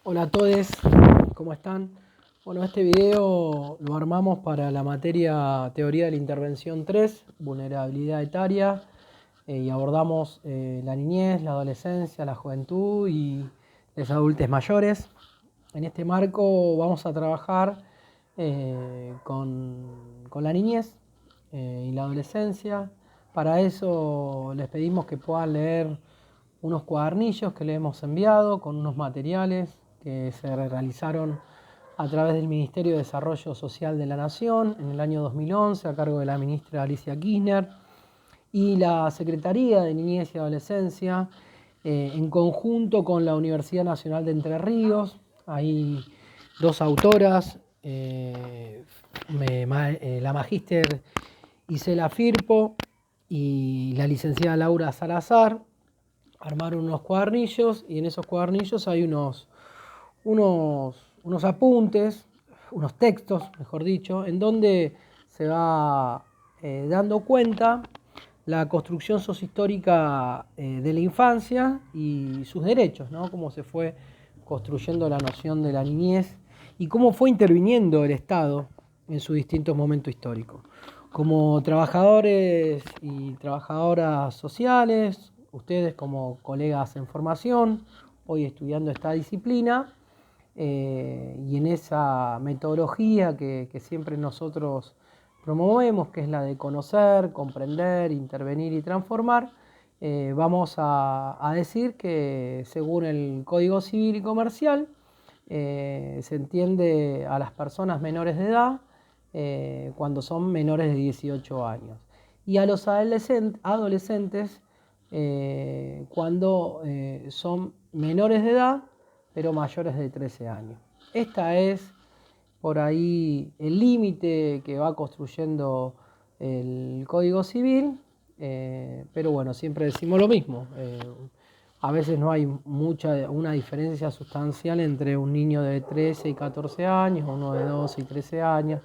Hola a todos, ¿cómo están? Bueno, este video lo armamos para la materia Teoría de la Intervención 3, Vulnerabilidad Etaria, y abordamos la niñez, la adolescencia, la juventud y los adultos mayores. En este marco vamos a trabajar con la niñez y la adolescencia. Para eso les pedimos que puedan leer unos cuadernillos que le hemos enviado con unos materiales que se realizaron a través del Ministerio de Desarrollo Social de la Nación en el año 2011 a cargo de la ministra Alicia Kirchner y la Secretaría de Niñez y Adolescencia en conjunto con la Universidad Nacional de Entre Ríos. Hay dos autoras, la magíster Isela Firpo y la licenciada Laura Salazar. Armaron unos cuadernillos y en esos cuadernillos hay unos apuntes, unos textos, mejor dicho, en donde se va dando cuenta la construcción sociohistórica de la infancia y sus derechos, ¿no? Cómo se fue construyendo la noción de la niñez y cómo fue interviniendo el Estado en sus distintos momentos históricos. Como trabajadores y trabajadoras sociales, ustedes como colegas en formación, hoy estudiando esta disciplina, y en esa metodología que siempre nosotros promovemos, que es la de conocer, comprender, intervenir y transformar, vamos a decir que según el Código Civil y Comercial se entiende a las personas menores de edad cuando son menores de 18 años y a los adolescentes cuando son menores de edad pero mayores de 13 años. Esta es por ahí el límite que va construyendo el Código Civil, pero bueno, siempre decimos lo mismo. A veces no hay una diferencia sustancial entre un niño de 13 y 14 años, uno de 12 y 13 años,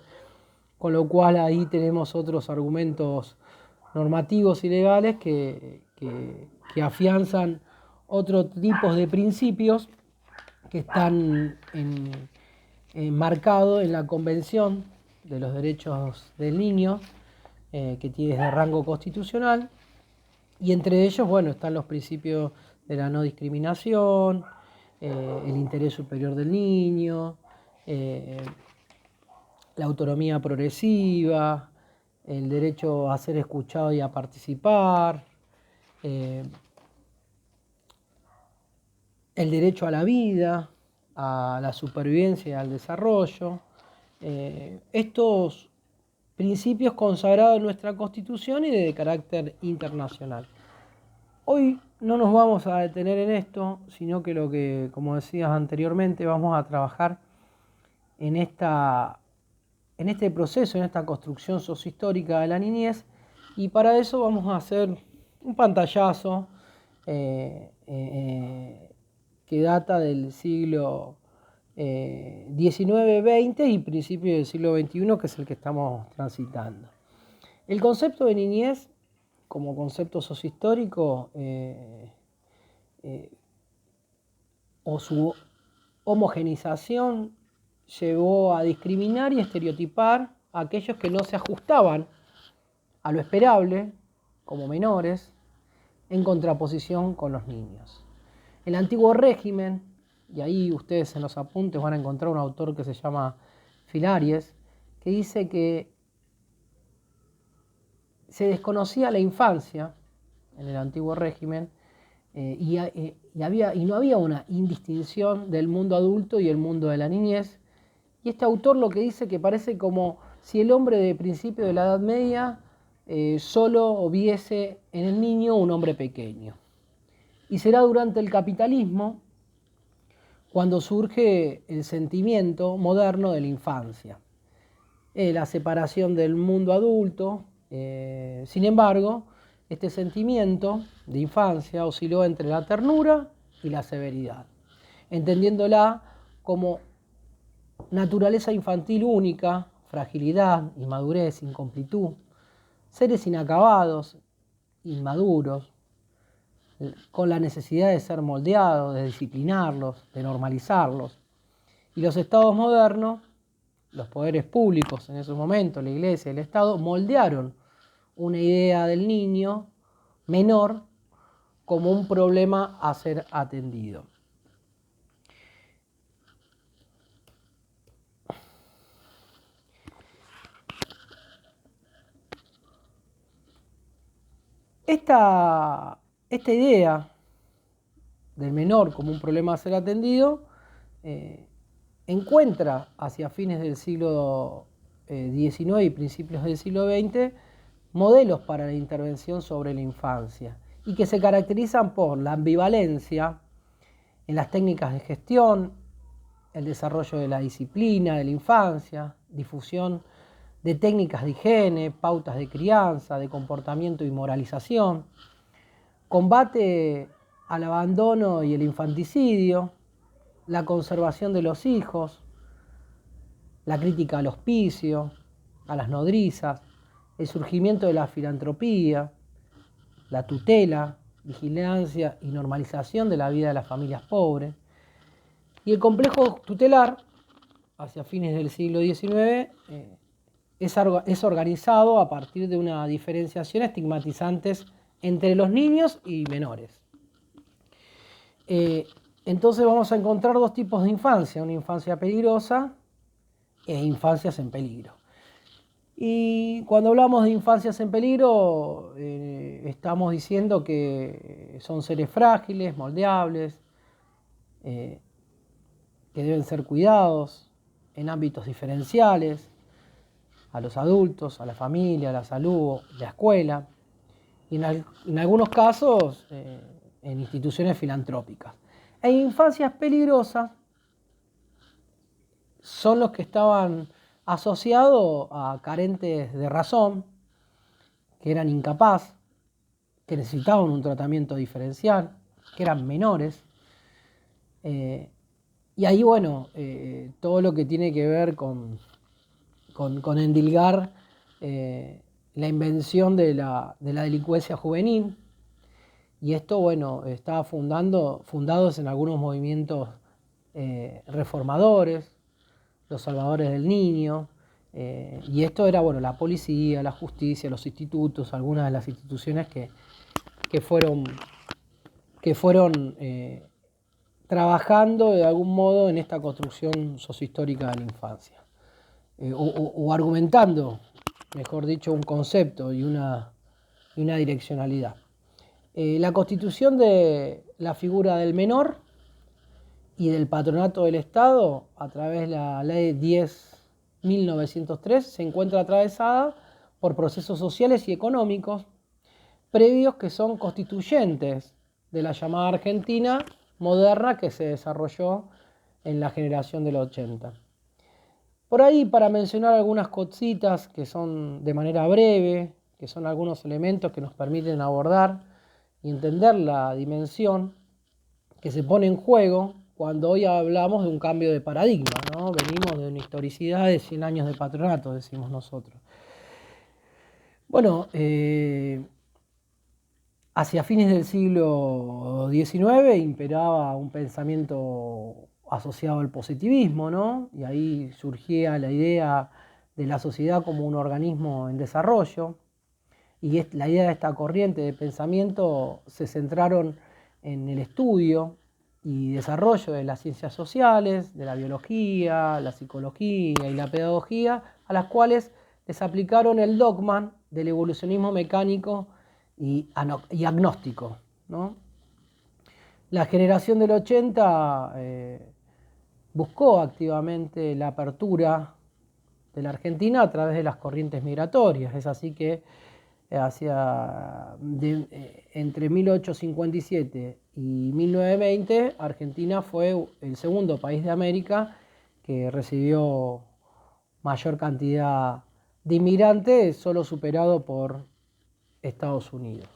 con lo cual ahí tenemos otros argumentos normativos y legales que afianzan otros tipos de principios que están marcados en la Convención de los Derechos del Niño, que tiene de rango constitucional, y entre ellos, bueno, están los principios de la no discriminación, el interés superior del niño, la autonomía progresiva, el derecho a ser escuchado y a participar, el derecho a la vida, a la supervivencia y al desarrollo. Estos principios consagrados en nuestra Constitución y de carácter internacional. Hoy no nos vamos a detener en esto, sino que lo que, como decías anteriormente, vamos a trabajar en este proceso, en esta construcción sociohistórica de la niñez, y para eso vamos a hacer un pantallazo que data del siglo XIX-XX y principio del siglo XXI, que es el que estamos transitando. El concepto de niñez, como concepto sociohistórico, o su homogenización, llevó a discriminar y estereotipar a aquellos que no se ajustaban a lo esperable, como menores, en contraposición con los niños. El antiguo régimen, y ahí ustedes en los apuntes van a encontrar un autor que se llama Filaries, que dice que se desconocía la infancia en el antiguo régimen y no había una indistinción del mundo adulto y el mundo de la niñez. Y este autor lo que dice que parece como si el hombre de principio de la Edad Media solo viese en el niño un hombre pequeño. Y será durante el capitalismo cuando surge el sentimiento moderno de la infancia, la separación del mundo adulto. Sin embargo, este sentimiento de infancia osciló entre la ternura y la severidad, entendiéndola como naturaleza infantil única, fragilidad, inmadurez, incompletud, seres inacabados, inmaduros, con la necesidad de ser moldeados, de disciplinarlos, de normalizarlos. Y los estados modernos, los poderes públicos en esos momentos, la Iglesia y el Estado, moldearon una idea del niño menor como un problema a ser atendido. Esta idea del menor como un problema a ser atendido encuentra hacia fines del siglo XIX y principios del siglo XX modelos para la intervención sobre la infancia y que se caracterizan por la ambivalencia en las técnicas de gestión, el desarrollo de la disciplina de la infancia, difusión de técnicas de higiene, pautas de crianza, de comportamiento y moralización, combate al abandono y el infanticidio, la conservación de los hijos, la crítica al hospicio, a las nodrizas, el surgimiento de la filantropía, la tutela, vigilancia y normalización de la vida de las familias pobres. Y el complejo tutelar, hacia fines del siglo XIX, es organizado a partir de una diferenciación estigmatizantes entre los niños y menores. Entonces vamos a encontrar dos tipos de infancia, una infancia peligrosa e infancias en peligro. Y cuando hablamos de infancias en peligro, estamos diciendo que son seres frágiles, moldeables, que deben ser cuidados en ámbitos diferenciales, a los adultos, a la familia, a la salud, la escuela, y en algunos casos en instituciones filantrópicas. E infancias peligrosas son los que estaban asociados a carentes de razón, que eran incapaces, que necesitaban un tratamiento diferencial, que eran menores. Y ahí, bueno, todo lo que tiene que ver con endilgar la invención de la delincuencia juvenil. Y esto, bueno, estaba fundados en algunos movimientos reformadores, los salvadores del niño, y esto era, bueno, la policía, la justicia, los institutos, algunas de las instituciones que fueron trabajando de algún modo en esta construcción sociohistórica de la infancia, o argumentando, mejor dicho, un concepto y una direccionalidad. La constitución de la figura del menor y del patronato del Estado a través de la Ley 10.903 se encuentra atravesada por procesos sociales y económicos previos que son constituyentes de la llamada Argentina moderna que se desarrolló en la generación del 80. Por ahí, para mencionar algunas cositas que son de manera breve, que son algunos elementos que nos permiten abordar y entender la dimensión que se pone en juego cuando hoy hablamos de un cambio de paradigma, ¿no? Venimos de una historicidad de 100 años de patronato, decimos nosotros. Bueno, hacia fines del siglo XIX imperaba un pensamiento asociado al positivismo, ¿no? Y ahí surgía la idea de la sociedad como un organismo en desarrollo. Y la idea de esta corriente de pensamiento se centraron en el estudio y desarrollo de las ciencias sociales, de la biología, la psicología y la pedagogía, a las cuales les aplicaron el dogma del evolucionismo mecánico y agnóstico, ¿no? La generación del 80 buscó activamente la apertura de la Argentina a través de las corrientes migratorias. Es así que entre 1857 y 1920, Argentina fue el segundo país de América que recibió mayor cantidad de inmigrantes, solo superado por Estados Unidos.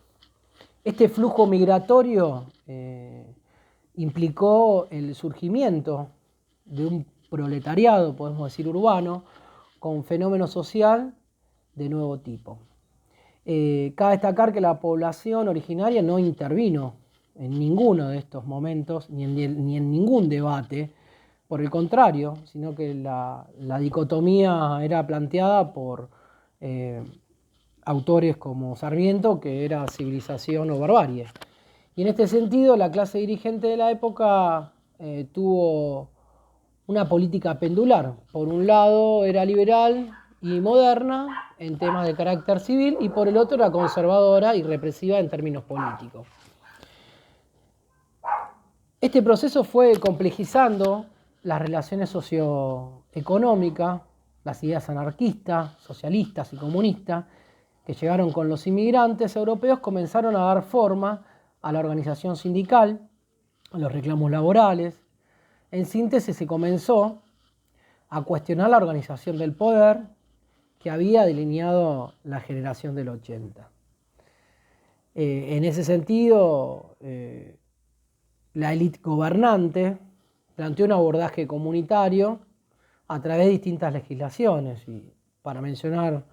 Este flujo migratorio implicó el surgimiento de un proletariado, podemos decir urbano, con fenómeno social de nuevo tipo. Cabe destacar que la población originaria no intervino en ninguno de estos momentos, ni en ningún debate, por el contrario, sino que la dicotomía era planteada por autores como Sarmiento, que era civilización o barbarie. Y en este sentido, la clase dirigente de la época tuvo una política pendular. Por un lado era liberal y moderna en temas de carácter civil, y por el otro era conservadora y represiva en términos políticos. Este proceso fue complejizando las relaciones socioeconómicas, las ideas anarquistas, socialistas y comunistas que llegaron con los inmigrantes europeos comenzaron a dar forma a la organización sindical, a los reclamos laborales. En síntesis, se comenzó a cuestionar la organización del poder que había delineado la generación del 80. En ese sentido, la élite gobernante planteó un abordaje comunitario a través de distintas legislaciones, y para mencionar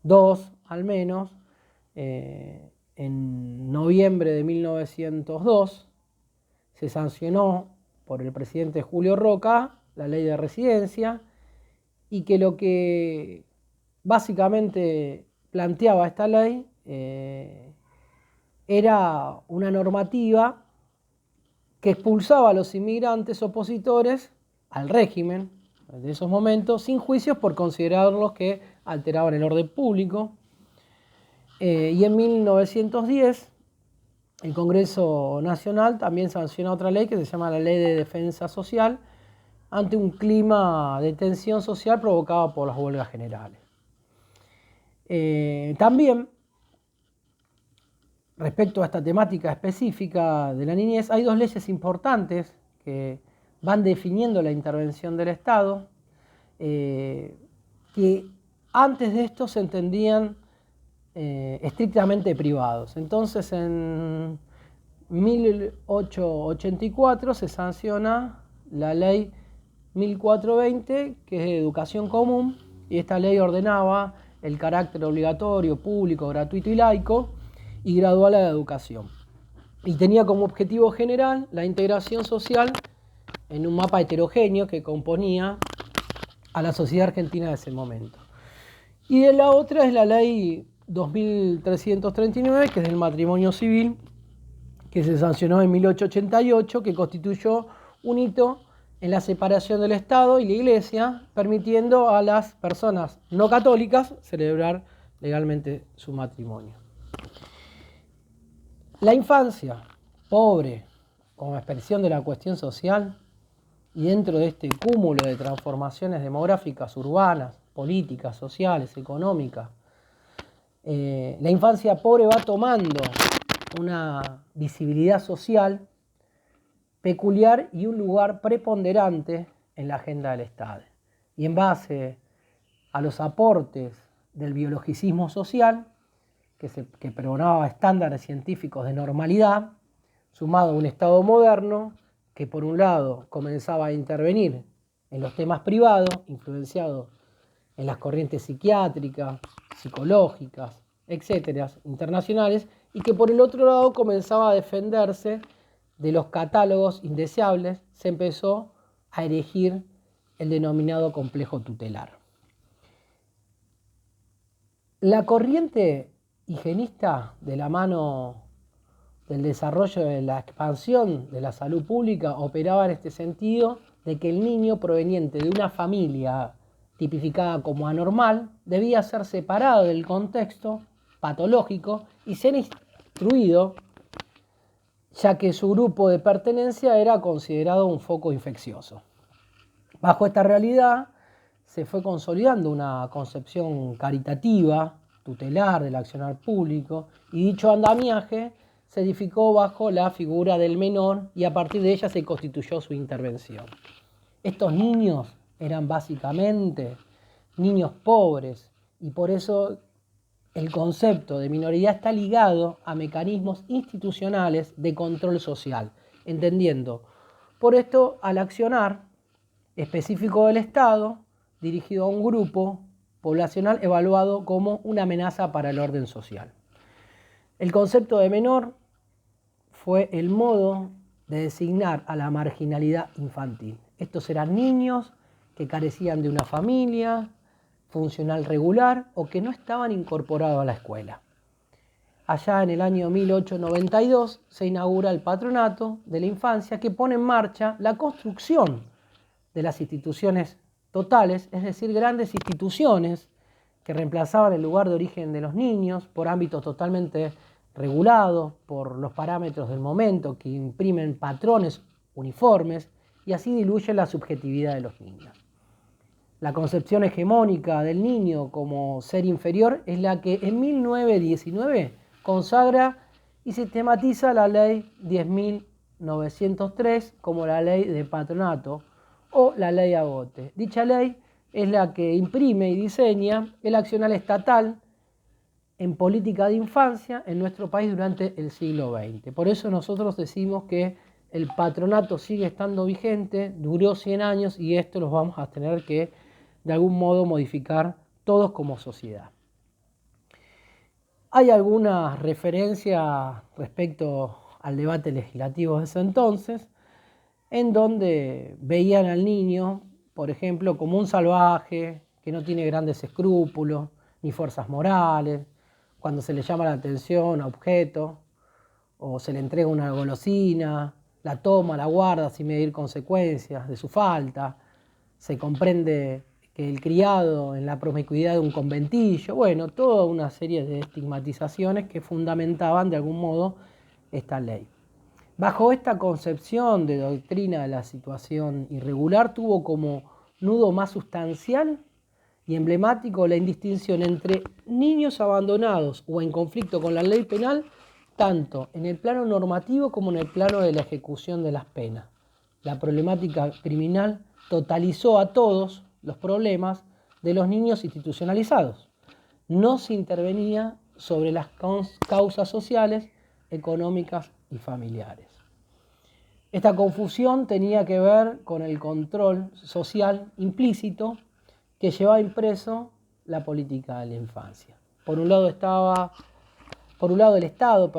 dos al menos, en noviembre de 1902 se sancionó por el presidente Julio Roca la ley de residencia, y que lo que básicamente planteaba esta ley era una normativa que expulsaba a los inmigrantes opositores al régimen de esos momentos sin juicios por considerarlos que alteraban el orden público. Y en 1910 el Congreso Nacional también sanciona otra ley que se llama la Ley de Defensa Social, ante un clima de tensión social provocado por las huelgas generales. También, respecto a esta temática específica de la niñez, hay dos leyes importantes que van definiendo la intervención del Estado, que antes de esto se entendían estrictamente privados. Entonces, en 1884 se sanciona la ley 1420, que es de educación común, y esta ley ordenaba el carácter obligatorio, público, gratuito y laico, y gradual a la educación. Y tenía como objetivo general la integración social en un mapa heterogéneo que componía a la sociedad argentina de ese momento. Y de la otra es la ley 2339, que es del matrimonio civil, que se sancionó en 1888, que constituyó un hito en la separación del Estado y la Iglesia, permitiendo a las personas no católicas celebrar legalmente su matrimonio. La infancia pobre como expresión de la cuestión social, y dentro de este cúmulo de transformaciones demográficas, urbanas, políticas, sociales, económicas, la infancia pobre va tomando una visibilidad social peculiar y un lugar preponderante en la agenda del Estado. Y en base a los aportes del biologicismo social, que pregonaba estándares científicos de normalidad, sumado a un Estado moderno que por un lado comenzaba a intervenir en los temas privados, influenciado en las corrientes psiquiátricas, psicológicas, etcétera, internacionales, y que por el otro lado comenzaba a defenderse de los catálogos indeseables, se empezó a erigir el denominado complejo tutelar. La corriente higienista, de la mano del desarrollo de la expansión de la salud pública, operaba en este sentido de que el niño proveniente de una familia tipificada como anormal debía ser separado del contexto patológico y ser instruido, ya que su grupo de pertenencia era considerado un foco infeccioso. Bajo esta realidad se fue consolidando una concepción caritativa, tutelar del accionar público, y dicho andamiaje se edificó bajo la figura del menor, y a partir de ella se constituyó su intervención. Estos niños eran básicamente niños pobres, y por eso el concepto de minoridad está ligado a mecanismos institucionales de control social, entendiendo por esto al accionar específico del Estado dirigido a un grupo poblacional evaluado como una amenaza para el orden social. El concepto de menor fue el modo de designar a la marginalidad infantil. Estos eran niños que carecían de una familia funcional regular o que no estaban incorporados a la escuela. Allá en el año 1892 se inaugura el Patronato de la Infancia, que pone en marcha la construcción de las instituciones totales, es decir, grandes instituciones que reemplazaban el lugar de origen de los niños por ámbitos totalmente regulados por los parámetros del momento, que imprimen patrones uniformes y así diluyen la subjetividad de los niños. La concepción hegemónica del niño como ser inferior es la que en 1919 consagra y sistematiza la Ley 10.903 como la Ley de Patronato o la Ley Agote. Dicha ley es la que imprime y diseña el accionar estatal en política de infancia en nuestro país durante el siglo XX. Por eso nosotros decimos que el patronato sigue estando vigente, duró 100 años y esto los vamos a tener que de algún modo modificar todos como sociedad. Hay algunas referencias respecto al debate legislativo de ese entonces, en donde veían al niño, por ejemplo, como un salvaje que no tiene grandes escrúpulos ni fuerzas morales, cuando se le llama la atención a objeto o se le entrega una golosina, la toma, la guarda sin medir consecuencias de su falta, se comprende que el criado en la promiscuidad de un conventillo, bueno, toda una serie de estigmatizaciones que fundamentaban de algún modo esta ley. Bajo esta concepción de doctrina de la situación irregular tuvo como nudo más sustancial y emblemático la indistinción entre niños abandonados o en conflicto con la ley penal, tanto en el plano normativo como en el plano de la ejecución de las penas. La problemática criminal totalizó a todos los problemas de los niños institucionalizados. No se intervenía sobre las causas sociales, económicas y familiares. Esta confusión tenía que ver con el control social implícito que llevaba impreso la política de la infancia. Por un lado el Estado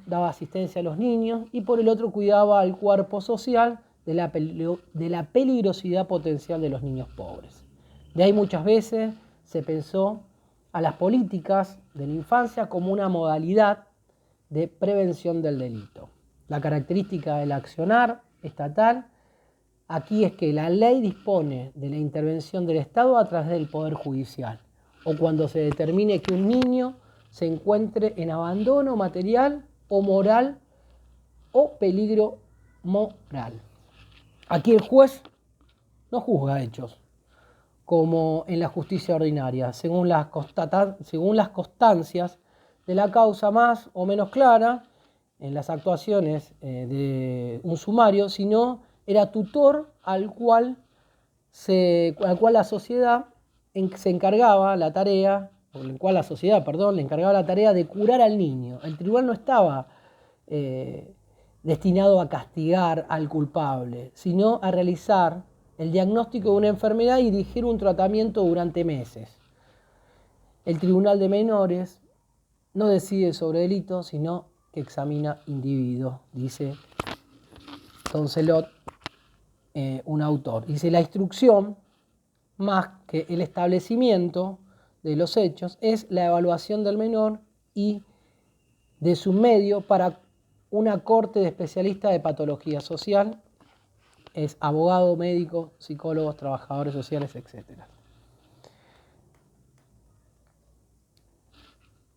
daba asistencia a los niños y por el otro cuidaba al cuerpo social de la peligrosidad potencial de los niños pobres. De ahí muchas veces se pensó a las políticas de la infancia como una modalidad de prevención del delito. La característica del accionar estatal aquí es que la ley dispone de la intervención del Estado a través del Poder Judicial o cuando se determine que un niño se encuentre en abandono material o moral o peligro moral. Aquí el juez no juzga hechos, como en la justicia ordinaria, según las constancias de la causa más o menos clara en las actuaciones de un sumario, sino era tutor al cual la sociedad se encargaba la tarea, por el cual la sociedad, le encargaba la tarea de curar al niño. El tribunal no estaba destinado a castigar al culpable, sino a realizar el diagnóstico de una enfermedad y dirigir un tratamiento durante meses. El tribunal de menores no decide sobre delitos, sino que examina individuos, dice Toncelot, un autor. Dice, la instrucción, más que el establecimiento de los hechos, es la evaluación del menor y de su medio para una corte de especialistas de patología social, es abogado, médico, psicólogos, trabajadores sociales, etc.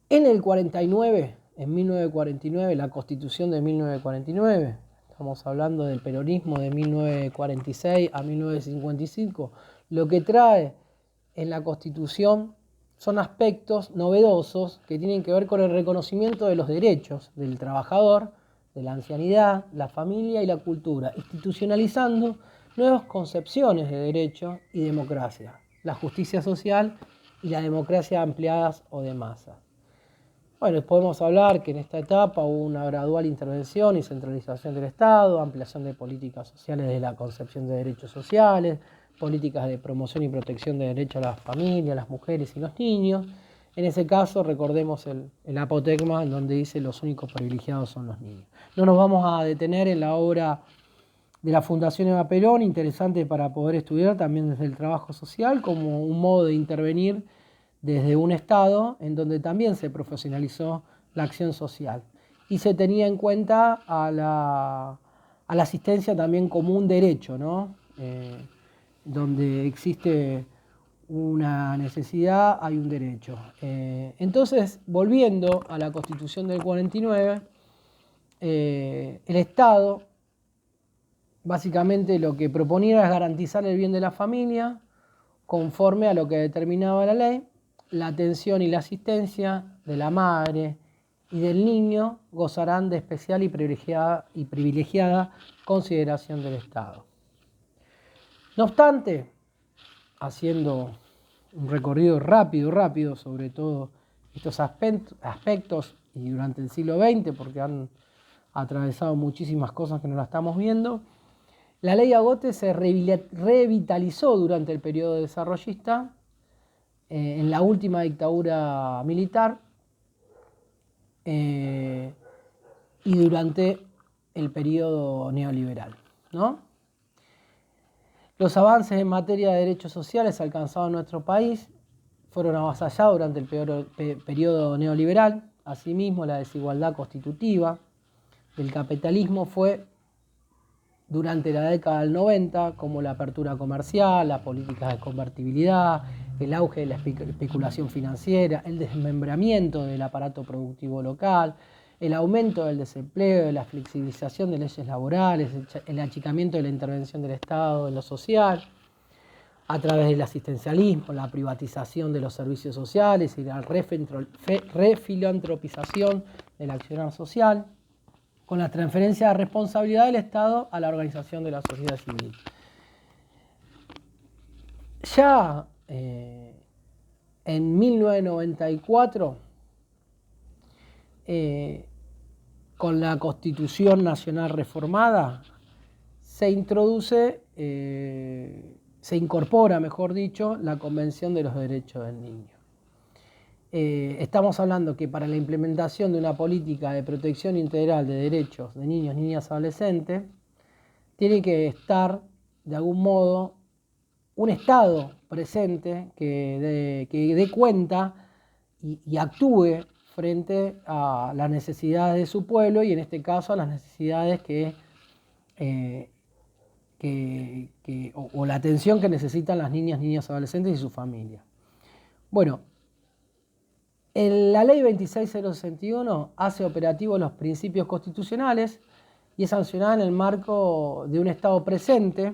En el 49, en 1949, la Constitución de 1949, estamos hablando del peronismo de 1946 a 1955, lo que trae en la Constitución son aspectos novedosos que tienen que ver con el reconocimiento de los derechos del trabajador, de la ancianidad, la familia y la cultura, institucionalizando nuevas concepciones de derecho y democracia, la justicia social y la democracia ampliadas o de masa. Bueno, podemos hablar que en esta etapa hubo una gradual intervención y centralización del Estado, ampliación de políticas sociales de la concepción de derechos sociales, políticas de promoción y protección de derechos a las familias, las mujeres y los niños, En ese caso, recordemos el apotegma, en donde dice los únicos privilegiados son los niños. No nos vamos a detener en la obra de la Fundación Eva Perón, interesante para poder estudiar también desde el trabajo social, como un modo de intervenir desde un Estado en donde también se profesionalizó la acción social. Y se tenía en cuenta a la asistencia también como un derecho, ¿no? Donde existe una necesidad, hay un derecho. Entonces, volviendo a la Constitución del 49, el Estado básicamente lo que proponía es garantizar el bien de la familia conforme a lo que determinaba la ley. La atención y la asistencia de la madre y del niño gozarán de especial y privilegiada consideración del Estado. No obstante, haciendo un recorrido rápido sobre todo estos aspectos y durante el siglo XX, porque han atravesado muchísimas cosas que no las estamos viendo, la ley Agote se revitalizó durante el periodo desarrollista, en la última dictadura militar y durante el periodo neoliberal, ¿no? Los avances en materia de derechos sociales alcanzados en nuestro país fueron avasallados durante el periodo neoliberal. Asimismo, la desigualdad constitutiva del capitalismo fue durante la década del 90, como la apertura comercial, las políticas de convertibilidad, el auge de la especulación financiera, el desmembramiento del aparato productivo local, el aumento del desempleo, la flexibilización de leyes laborales, el achicamiento de la intervención del Estado en lo social, a través del asistencialismo, la privatización de los servicios sociales y la refilantropización del accionar social, con la transferencia de responsabilidad del Estado a la organización de la sociedad civil. Ya en 1994, con la Constitución Nacional reformada, se incorpora, mejor dicho, la Convención de los Derechos del Niño. Estamos hablando que para la implementación de una política de protección integral de derechos de niños, niñas y adolescentes, tiene que estar, de algún modo, un Estado presente que dé cuenta y actúe frente a las necesidades de su pueblo y en este caso a las necesidades o la atención que necesitan las niñas, niños, adolescentes y su familia. Bueno, la ley 26061 hace operativos los principios constitucionales y es sancionada en el marco de un Estado presente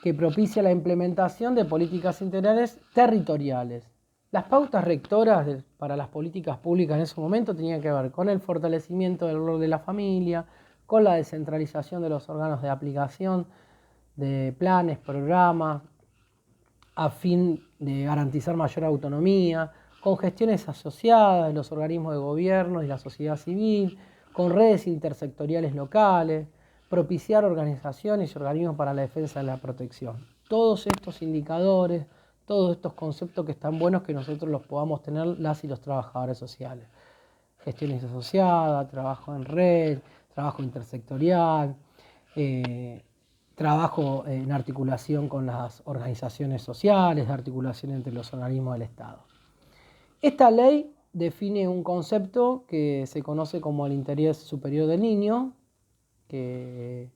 que propicia la implementación de políticas integrales territoriales. Las pautas rectoras para las políticas públicas en ese momento tenían que ver con el fortalecimiento del rol de la familia, con la descentralización de los órganos de aplicación de planes, programas, a fin de garantizar mayor autonomía, con gestiones asociadas de los organismos de gobierno y la sociedad civil, con redes intersectoriales locales, propiciar organizaciones y organismos para la defensa de la protección. Todos estos indicadores, todos estos conceptos que están buenos que nosotros los podamos tener las y los trabajadores sociales. Gestiones asociadas, trabajo en red, trabajo intersectorial, trabajo en articulación con las organizaciones sociales, articulación entre los organismos del Estado. Esta ley define un concepto que se conoce como el interés superior del niño, que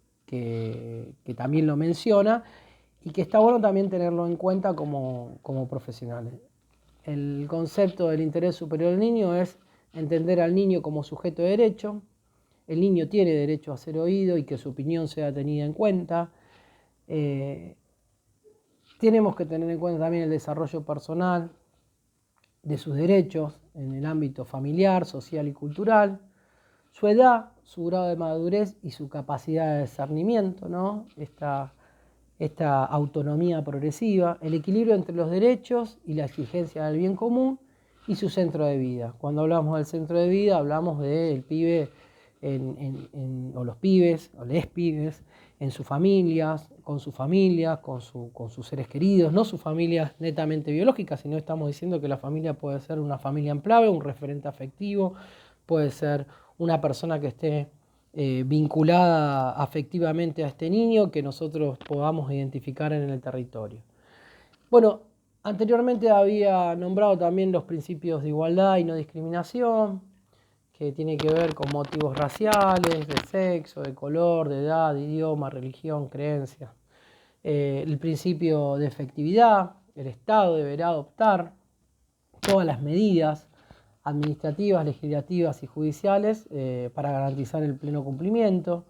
también lo menciona, y que está bueno también tenerlo en cuenta como profesionales. El concepto del interés superior del niño es entender al niño como sujeto de derecho. El niño tiene derecho a ser oído y que su opinión sea tenida en cuenta. Tenemos que tener en cuenta también el desarrollo personal de sus derechos en el ámbito familiar, social y cultural, su edad, su grado de madurez y su capacidad de discernimiento, ¿no? Esta autonomía progresiva, el equilibrio entre los derechos y la exigencia del bien común y su centro de vida. Cuando hablamos del centro de vida, hablamos del pibe o los pibes o les pibes en sus familias, con sus seres queridos, no sus familias netamente biológicas, sino estamos diciendo que la familia puede ser una familia en clave, un referente afectivo, puede ser una persona que esté vinculada afectivamente a este niño, que nosotros podamos identificar en el territorio. Bueno, anteriormente había nombrado también los principios de igualdad y no discriminación, que tiene que ver con motivos raciales, de sexo, de color, de edad, de idioma, religión, creencia. El principio de efectividad, el Estado deberá adoptar todas las medidas administrativas, legislativas y judiciales para garantizar el pleno cumplimiento.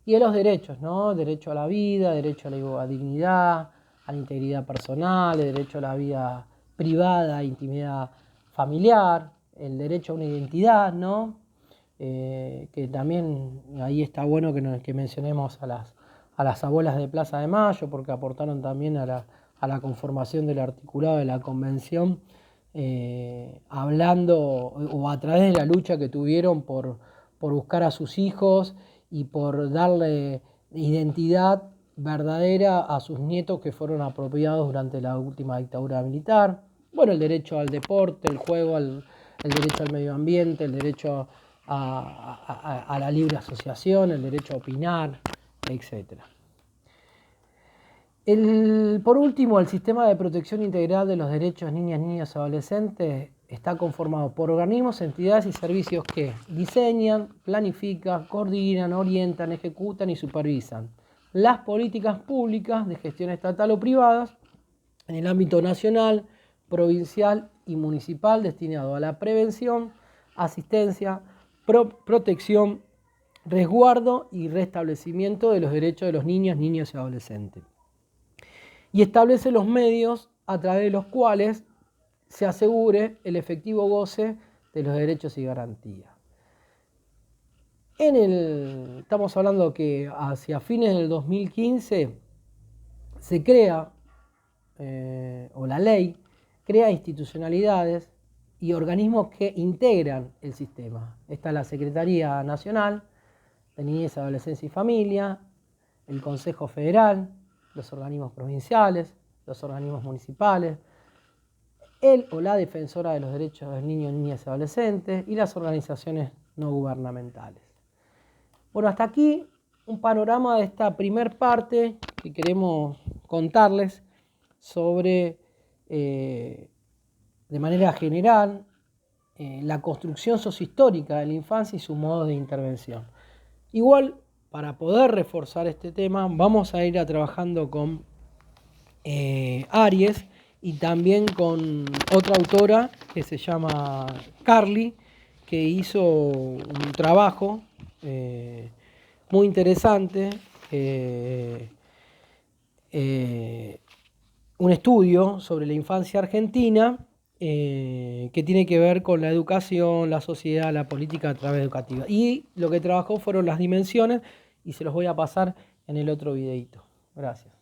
Y de los derechos, ¿no? Derecho a la vida, derecho a la dignidad, a la integridad personal, el derecho a la vida privada, intimidad familiar, el derecho a una identidad, ¿no? Que también ahí está bueno que mencionemos a las abuelas de Plaza de Mayo, porque aportaron también a la conformación del articulado de la Convención, hablando o a través de la lucha que tuvieron por buscar a sus hijos y por darle identidad verdadera a sus nietos que fueron apropiados durante la última dictadura militar. Bueno, el derecho al deporte, el juego, el derecho al medio ambiente, el derecho a la libre asociación, el derecho a opinar, etc. Por último, el sistema de protección integral de los derechos niñas, niños y adolescentes está conformado por organismos, entidades y servicios que diseñan, planifican, coordinan, orientan, ejecutan y supervisan las políticas públicas de gestión estatal o privadas en el ámbito nacional, provincial y municipal destinado a la prevención, asistencia, protección, resguardo y restablecimiento de los derechos de los niños, niños y adolescentes. Y establece los medios a través de los cuales se asegure el efectivo goce de los derechos y garantías. Estamos hablando que hacia fines del 2015 se crea, o la ley, crea institucionalidades y organismos que integran el sistema. Está la Secretaría Nacional de Niñez, Adolescencia y Familia, el Consejo Federal, los organismos provinciales, los organismos municipales, el o la defensora de los derechos de los niños, niñas y adolescentes y las organizaciones no gubernamentales. Bueno, hasta aquí un panorama de esta primer parte que queremos contarles sobre, de manera general, la construcción sociohistórica de la infancia y sus modos de intervención. Igual, para poder reforzar este tema, vamos a ir trabajando con Aries y también con otra autora que se llama Carly, que hizo un trabajo muy interesante, un estudio sobre la infancia argentina que tiene que ver con la educación, la sociedad, la política a través educativa. Y lo que trabajó fueron las dimensiones y se los voy a pasar en el otro videito. Gracias.